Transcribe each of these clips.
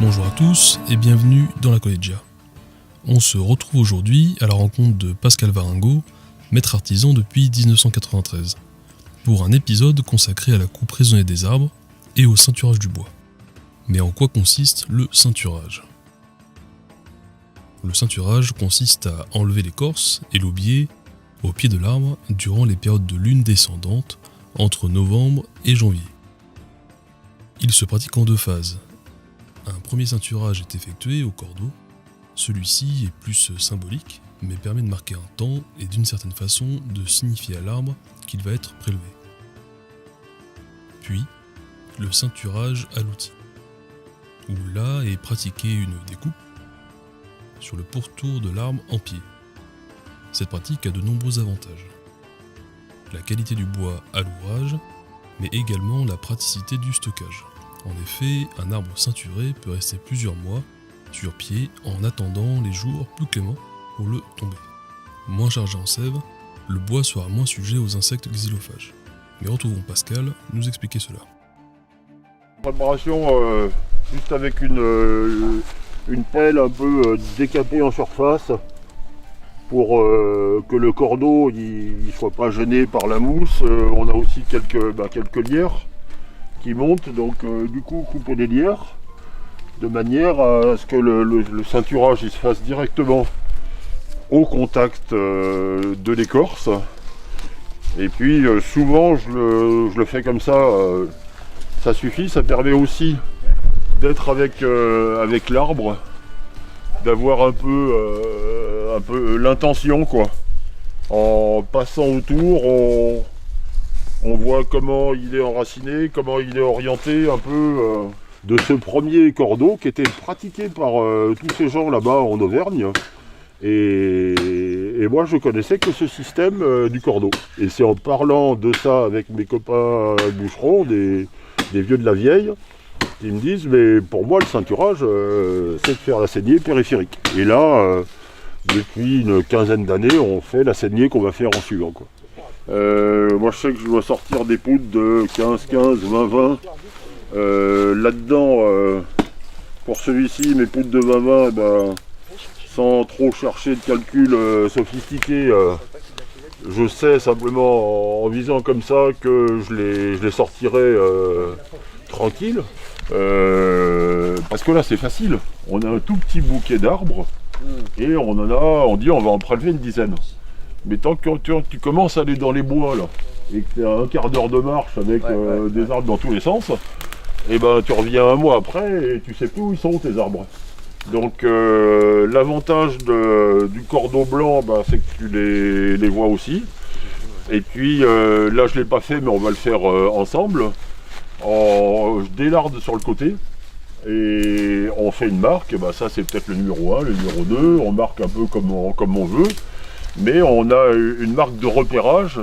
Bonjour à tous et bienvenue dans la Collegia. On se retrouve aujourd'hui à la rencontre de Pascal Varingo, maître artisan depuis 1993, pour un épisode consacré à la coupe raisonnée des arbres et au ceinturage du bois. Mais en quoi consiste le ceinturage ? Le ceinturage consiste à enlever l'écorce et l'aubier au pied de l'arbre durant les périodes de lune descendante entre novembre et janvier. Il se pratique en deux phases. Un premier ceinturage est effectué au cordeau. Celui-ci est plus symbolique, mais permet de marquer un temps et d'une certaine façon de signifier à l'arbre qu'il va être prélevé. Puis, le ceinturage à l'outil, où là est pratiquée une découpe sur le pourtour de l'arbre en pied. Cette pratique a de nombreux avantages. La qualité du bois à l'ouvrage, mais également la praticité du stockage. En effet, un arbre ceinturé peut rester plusieurs mois sur pied en attendant les jours plus cléments pour le tomber. Moins chargé en sève, le bois sera moins sujet aux insectes xylophages. Mais retrouvons Pascal nous expliquer cela. Préparation juste avec une pelle un peu décapée en surface pour que le cordeau ne soit pas gêné par la mousse. On a aussi quelques lierres qui montent, donc du coup couper les lierres de manière à ce que le ceinturage il se fasse directement au contact de l'écorce. Et puis souvent je le fais comme ça, ça suffit, ça permet aussi d'être avec l'arbre, d'avoir un peu l'intention quoi. En passant autour, on voit comment il est enraciné, comment il est orienté un peu de ce premier cordeau qui était pratiqué par tous ces gens là-bas en Auvergne. Et moi je connaissais que ce système du cordeau. Et c'est en parlant de ça avec mes copains boucherons, des vieux de la vieille, qui me disent mais pour moi le ceinturage c'est de faire la saignée périphérique. Et là depuis une quinzaine d'années on fait la saignée qu'on va faire en suivant quoi. Moi je sais que je dois sortir des poudres de 15-15, 20-20. Là-dedans, pour celui-ci, mes poudres de 20-20, sans trop chercher de calcul sophistiqué, je sais simplement en visant comme ça que je les sortirai tranquille. Parce que là c'est facile, on a un tout petit bouquet d'arbres et on dit on va en prélever une dizaine. Mais tant que tu commences à aller dans les bois là, et que tu as un quart d'heure de marche avec des arbres dans tous les sens, et ben tu reviens un mois après et tu sais plus où ils sont tes arbres. Donc l'avantage du cordeau blanc, c'est que tu les vois aussi. Et puis là je ne l'ai pas fait mais on va le faire ensemble. Je délarde sur le côté et on fait une marque, ça c'est peut-être le numéro 1, le numéro 2, on marque un peu comme on veut. Mais on a une marque de repérage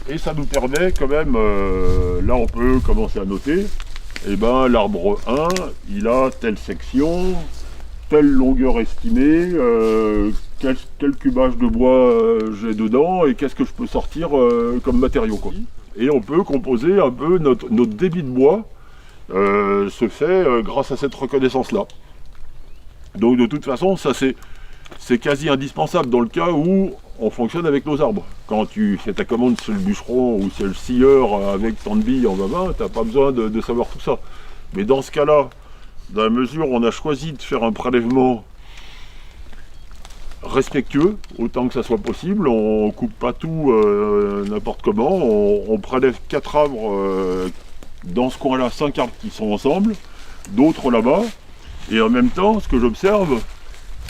et ça nous permet quand même, là on peut commencer à noter, l'arbre 1, il a telle section, telle longueur estimée, quel cubage de bois j'ai dedans et qu'est-ce que je peux sortir comme matériau quoi. Et on peut composer un peu notre débit de bois, se fait grâce à cette reconnaissance là. Donc de toute façon ça c'est quasi indispensable dans le cas où on fonctionne avec nos arbres. Quand tu fais ta commande chez le bûcheron ou chez le scieur avec tant de billes en 20-20, tu n'as pas besoin de savoir tout ça. Mais dans ce cas-là, dans la mesure où on a choisi de faire un prélèvement respectueux, autant que ça soit possible, on ne coupe pas tout n'importe comment, on prélève 4 arbres dans ce coin-là, 5 arbres qui sont ensemble, d'autres là-bas, et en même temps, ce que j'observe,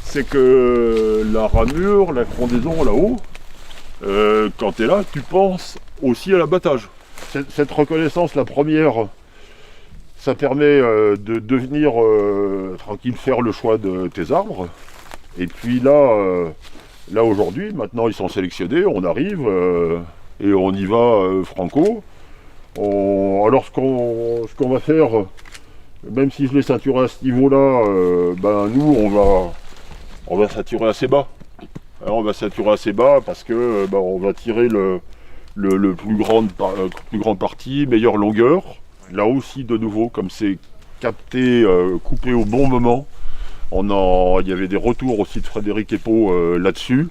c'est que la ramure, la frondaison là-haut, quand tu es là, tu penses aussi à l'abattage. Cette reconnaissance, la première, ça permet de venir tranquille faire le choix de tes arbres. Et puis là aujourd'hui, maintenant ils sont sélectionnés, on arrive et on y va franco. Alors ce qu'on va faire, même si je l'ai ceinturé à ce niveau-là, nous on va saturer assez bas. Alors, on va saturer assez bas parce que on va tirer le plus grande partie, meilleure longueur. Là aussi de nouveau, comme c'est capté, coupé au bon moment. Il y avait des retours aussi de Frédéric Epau là-dessus.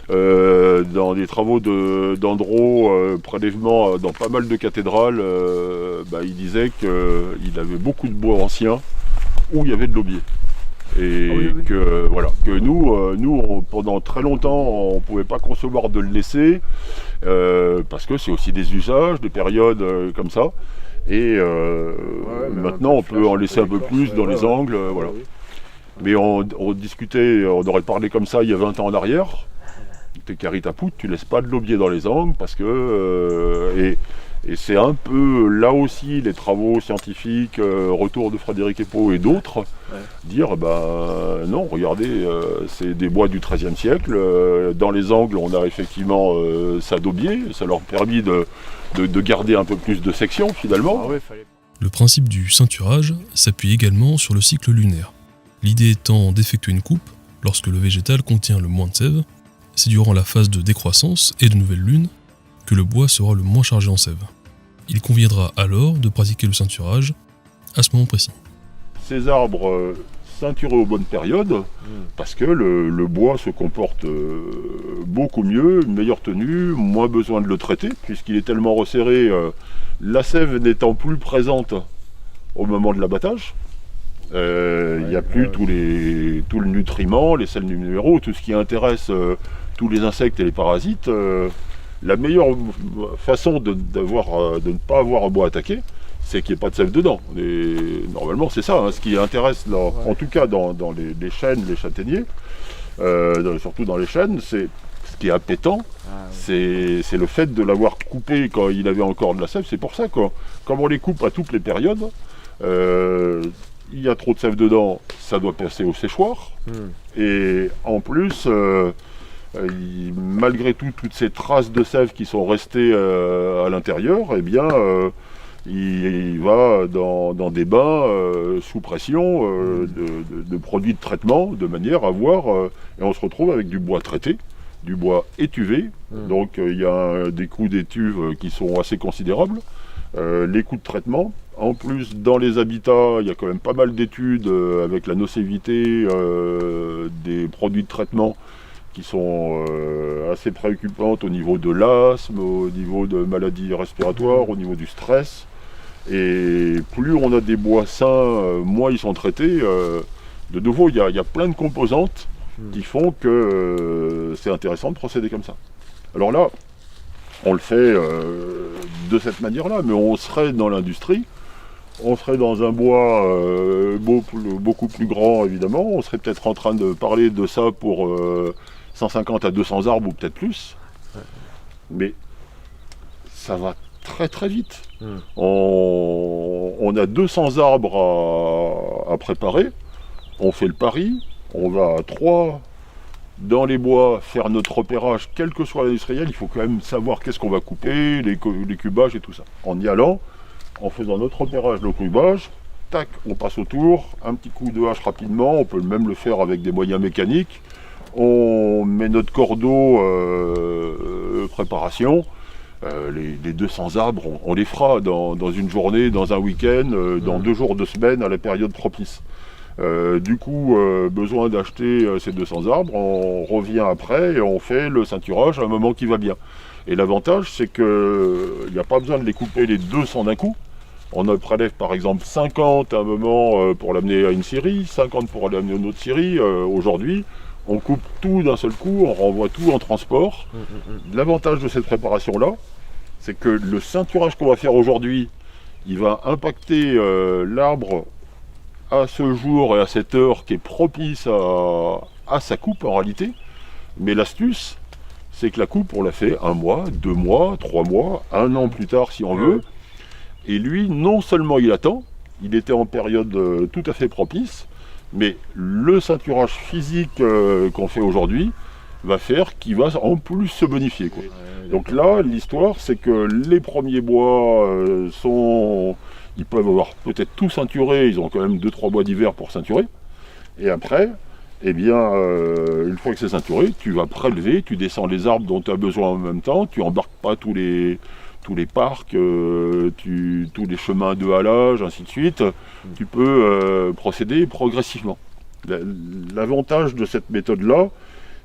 Dans des travaux d'Andro, prélèvement dans pas mal de cathédrales, il disait qu'il avait beaucoup de bois anciens où il y avait de l'aubier. Et que nous pendant très longtemps, on ne pouvait pas concevoir de le laisser, parce que c'est aussi des usages, des périodes comme ça. Et maintenant, on peut en laisser un peu plus dans les angles. Voilà. Mais on discutait, on aurait parlé comme ça il y a 20 ans en arrière. T'es caritapoute, tu laisses pas de l'aubier dans les angles parce que et c'est un peu là aussi les travaux scientifiques, retour de Frédéric Epau et d'autres, dire non, regardez, c'est des bois du XIIIe siècle, dans les angles on a effectivement ça d'aubier, ça leur a permis de garder un peu plus de section finalement. Le principe du ceinturage s'appuie également sur le cycle lunaire. L'idée étant d'effectuer une coupe lorsque le végétal contient le moins de sève. C'est durant la phase de décroissance et de nouvelle lune que le bois sera le moins chargé en sève. Il conviendra alors de pratiquer le ceinturage à ce moment précis. Ces arbres ceinturés aux bonnes périodes, parce que le bois se comporte beaucoup mieux, une meilleure tenue, moins besoin de le traiter, puisqu'il est tellement resserré, la sève n'étant plus présente au moment de l'abattage. Il n'y a plus tout le nutriment, les sels minéraux, tout ce qui intéresse tous les insectes et les parasites. La meilleure façon de ne pas avoir un bois attaqué, c'est qu'il n'y ait pas de sève dedans. Normalement, c'est ça, ce qui intéresse, en tout cas dans les chênes, les châtaigniers, surtout dans les chênes, c'est ce qui est appétant, c'est le fait de l'avoir coupé quand il avait encore de la sève. C'est pour ça que, comme on les coupe à toutes les périodes, il y a trop de sève dedans, ça doit passer au séchoir. Et en plus, malgré toutes ces traces de sève qui sont restées à l'intérieur, il va dans des bains sous pression de produits de traitement, de manière à voir, et on se retrouve avec du bois traité, du bois étuvé. Donc il y a des coûts d'étuve qui sont assez considérables. Les coûts de traitement. En plus, dans les habitats, il y a quand même pas mal d'études avec la nocivité des produits de traitement qui sont assez préoccupantes au niveau de l'asthme, au niveau de maladies respiratoires, au niveau du stress. Et plus on a des bois sains, moins ils sont traités. De nouveau, il y a plein de composantes qui font que c'est intéressant de procéder comme ça. Alors là, on le fait de cette manière-là, mais on serait dans l'industrie, on serait dans un bois beaucoup plus grand évidemment, on serait peut-être en train de parler de ça pour 150 à 200 arbres ou peut-être plus, mais ça va très très vite. On a 200 arbres à préparer, on fait le pari, on va à 3 dans les bois faire notre repérage, quel que soit l'industriel, il faut quand même savoir qu'est-ce qu'on va couper, les cubages et tout ça. En y allant, en faisant notre repérage, le cubage, tac, on passe autour, un petit coup de hache rapidement, on peut même le faire avec des moyens mécaniques, on met notre cordeau préparation, les 200 arbres, on les fera dans une journée, dans un week-end, dans 2 jours de semaine à la période propice. Du coup, besoin d'acheter ces 200 arbres, on revient après et on fait le ceinturage à un moment qui va bien. Et l'avantage, c'est qu'il n'y a pas besoin de les couper les 200 d'un coup. On en prélève par exemple 50 à un moment pour l'amener à une scierie, 50 pour l'amener à une autre scierie. Aujourd'hui, on coupe tout d'un seul coup, on renvoie tout en transport. L'avantage de cette préparation-là, c'est que le ceinturage qu'on va faire aujourd'hui, il va impacter l'arbre à ce jour et à cette heure qui est propice à sa coupe en réalité. Mais l'astuce, c'est que la coupe, on l'a fait 1 mois, 2 mois, 3 mois, 1 an plus tard si on veut. Et lui, non seulement il attend, il était en période tout à fait propice, mais le ceinturage physique qu'on fait aujourd'hui va faire qu'il va en plus se bonifier, quoi. Donc là, l'histoire, c'est que les premiers bois ils peuvent avoir peut-être tout ceinturé, ils ont quand même 2-3 bois d'hiver pour ceinturer. Et après, une fois que c'est ceinturé, tu vas prélever, tu descends les arbres dont tu as besoin en même temps, tu embarques pas tous les tous les parcs, tous les chemins de halage, ainsi de suite. Tu peux procéder progressivement. L'avantage de cette méthode-là,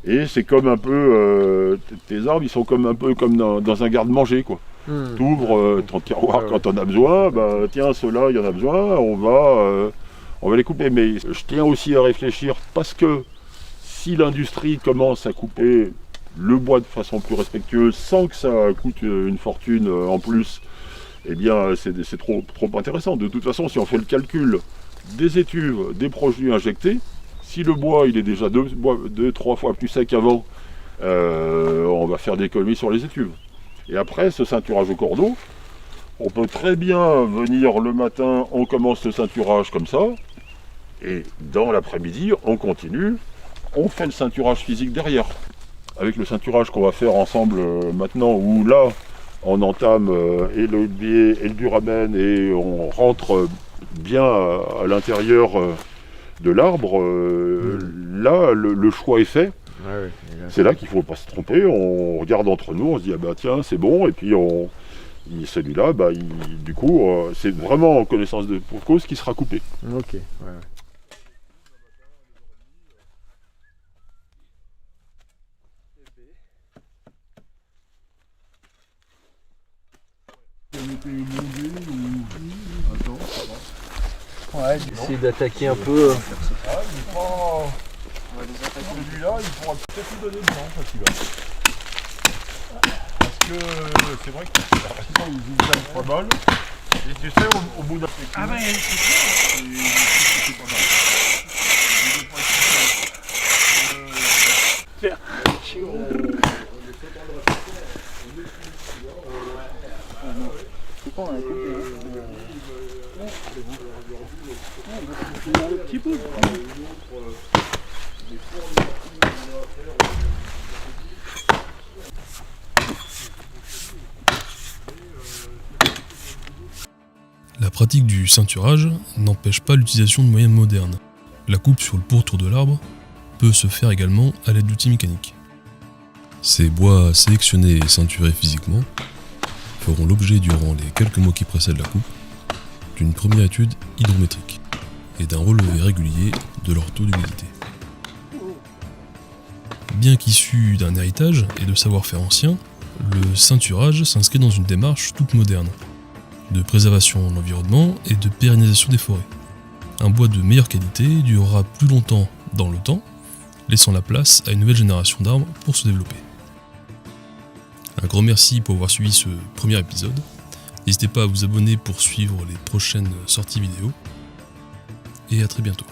et c'est comme un peu, tes arbres, ils sont comme un peu comme dans un garde-manger, quoi. Tu ouvres ton tiroir quand on a besoin, bah tiens, ceux-là, il y en a besoin, on va les couper. Mais je tiens aussi à réfléchir, parce que si l'industrie commence à couper le bois de façon plus respectueuse, sans que ça coûte une fortune en plus, eh bien c'est trop intéressant. De toute façon, si on fait le calcul des étuves, des produits injectés, si le bois il est déjà 2-3 fois plus sec qu'avant, on va faire des économies sur les étuves. Et après, ce ceinturage au cordeau, on peut très bien venir le matin, on commence le ceinturage comme ça, et dans l'après-midi, on continue, on fait le ceinturage physique derrière. Avec le ceinturage qu'on va faire ensemble maintenant, où là, on entame et le biais et le duramen, et on rentre bien à l'intérieur de l'arbre, là, le choix est fait. Ouais, c'est là qu'il ne faut pas se tromper, on regarde entre nous, on se dit ah bah tiens c'est bon, et puis celui-là, bah, du coup c'est vraiment en connaissance de cause qui sera coupé. Ok, ouais. Ouais, j'essaie d'attaquer un peu. Celui-là, il pourra peut-être lui donner dedans, celui-là. Parce que c'est vrai que la raison, il vous donne pas mal. Et tu sais, au bout d'un séquence, ah ben, c'est pas mal. C'est pas un petit peu. La pratique du ceinturage n'empêche pas l'utilisation de moyens modernes. La coupe sur le pourtour de l'arbre peut se faire également à l'aide d'outils mécaniques. Ces bois sélectionnés et ceinturés physiquement feront l'objet durant les quelques mois qui précèdent la coupe d'une première étude hydrométrique et d'un relevé régulier de leur taux d'humidité. Bien qu'issu d'un héritage et de savoir-faire ancien, le ceinturage s'inscrit dans une démarche toute moderne, de préservation de l'environnement et de pérennisation des forêts. Un bois de meilleure qualité durera plus longtemps dans le temps, laissant la place à une nouvelle génération d'arbres pour se développer. Un grand merci pour avoir suivi ce premier épisode. N'hésitez pas à vous abonner pour suivre les prochaines sorties vidéo. Et à très bientôt.